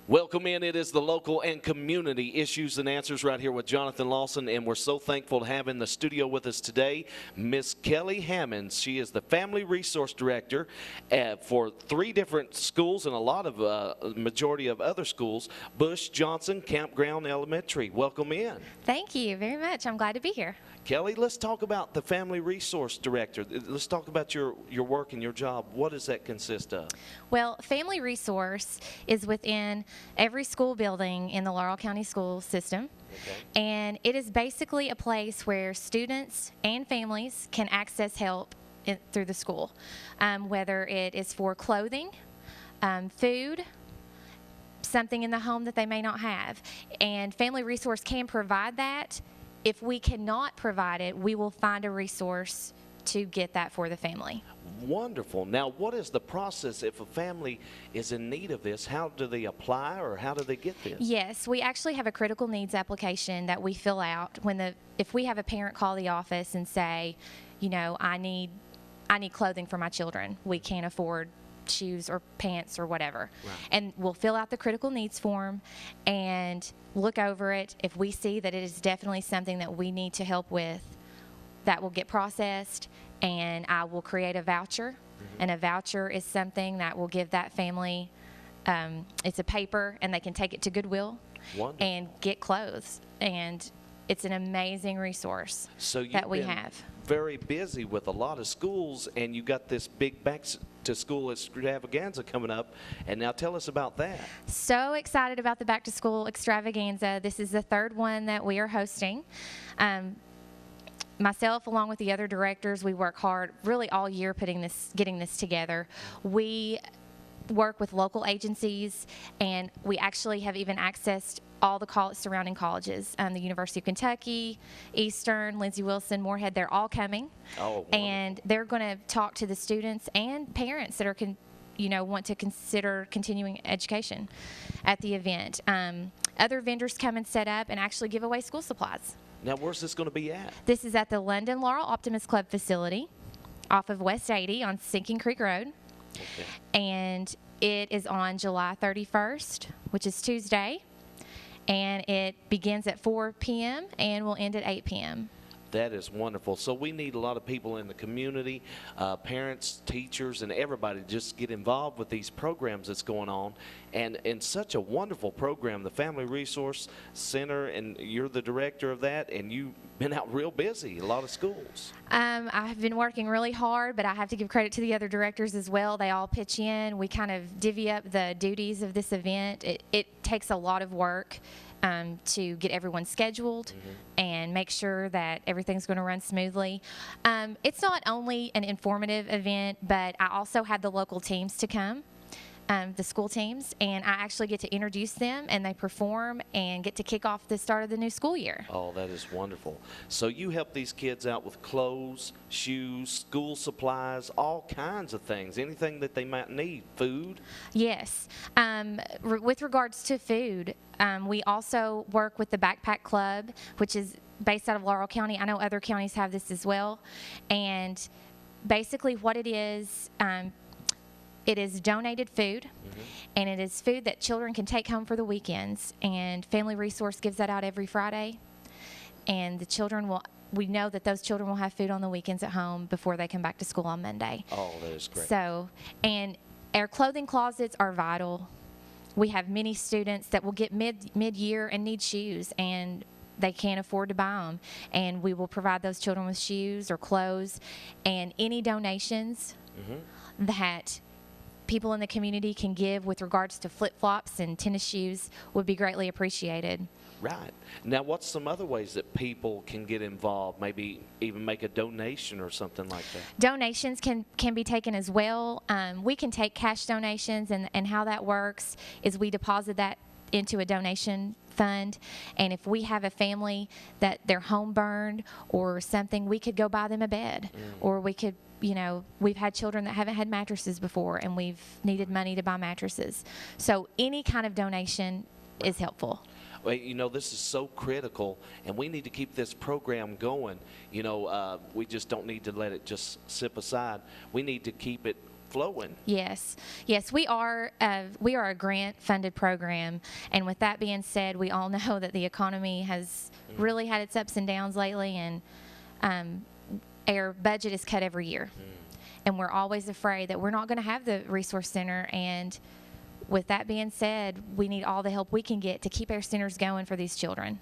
Welcome in. It is the local and community issues and answers right here with Jonathan Lawson, and we're so thankful to have in the studio with us today Miss Kelly Hammonds. She is the Family Resource Director for 3 different schools and a lot of majority of other schools, Bush, Johnson, Campground Elementary. Welcome in. Thank you very much. I'm glad to be here. Kelly, let's talk about the Family Resource Director. Let's talk about your work and your job. What does that consist of? Well, Family Resource is within every school building in the Laurel County school system. Okay. And it is basically a place where students and families can access help through the school, whether it is for clothing, food, something in the home that they may not have. And Family Resource can provide that. If we cannot provide it, we will find a resource to get that for the family. Wonderful. Now, what is the process if a family is in need of this? How do they apply, or how do they get this? Yes, we actually have a critical needs application that we fill out if we have a parent call the office and say, you know, I need clothing for my children. We can't afford shoes or pants or whatever. Right. And we'll fill out the critical needs form and look over it. If we see that it is definitely something that we need to help with, that will get processed, and I will create a voucher. Mm-hmm. And a voucher is something that will give that family, it's a paper, and they can take it to Goodwill. Wonderful. And get clothes. And it's an amazing resource that we have. Very busy with a lot of schools, and you got this big back to school extravaganza coming up, and now tell us about that. So excited about the back to school extravaganza. This is the 3rd one that we are hosting. Myself, along with the other directors, we work hard really all year getting this together. We work with local agencies, and we actually have even accessed all the surrounding colleges. The University of Kentucky, Eastern, Lindsey Wilson, Moorhead, they're all coming. Oh, wonderful. And they're going to talk to the students and parents that are want to consider continuing education at the event. Other vendors come and set up and actually give away school supplies. Now, where's this going to be at? This is at the London Laurel Optimist Club facility off of West 80 on Sinking Creek Road. Okay. And it is on July 31st, which is Tuesday. And it begins at 4 p.m. and will end at 8 p.m. That is wonderful. So we need a lot of people in the community, parents, teachers, and everybody to just get involved with these programs that's going on. And such a wonderful program, the Family Resource Center, and you're the director of that, and you've been out real busy, a lot of schools. I've been working really hard, but I have to give credit to the other directors as well. They all pitch in. We kind of divvy up the duties of this event. It takes a lot of work to get everyone scheduled and make sure that everything's going to run smoothly. It's not only an informative event, but I also had the local teams to come, the school teams, and I actually get to introduce them, and they perform and get to kick off the start of the new school year. Oh, that is wonderful. So you help these kids out with clothes, shoes, school supplies, all kinds of things, anything that they might need, food? Yes. With regards to food, we also work with the Backpack Club, which is based out of Laurel County. I know other counties have this as well. And basically what it is donated food, and it is food that children can take home for the weekends. And Family Resource gives that out every Friday. And we know that those children will have food on the weekends at home before they come back to school on Monday. Oh, that is great. So, and our clothing closets are vital. We have many students that will get mid-year and need shoes, and they can't afford to buy them. And we will provide those children with shoes or clothes. And any donations that people in the community can give with regards to flip-flops and tennis shoes would be greatly appreciated. Right. Now, what's some other ways that people can get involved, maybe even make a donation or something like that? Donations can be taken as well. We can take cash donations, and how that works is we deposit that into a donation fund, and if we have a family that their home burned or something, we could go buy them a bed, or we could, we've had children that haven't had mattresses before, and we've needed money to buy mattresses. So any kind of donation is helpful. Well, this is so critical, and we need to keep this program going. We just don't need to let it just sit aside. We need to keep it flowing. Yes, yes, we are. We are a grant-funded program, and with that being said, we all know that the economy has really had its ups and downs lately, and our budget is cut every year, and we're always afraid that we're not going to have the resource center. And with that being said, we need all the help we can get to keep our centers going for these children.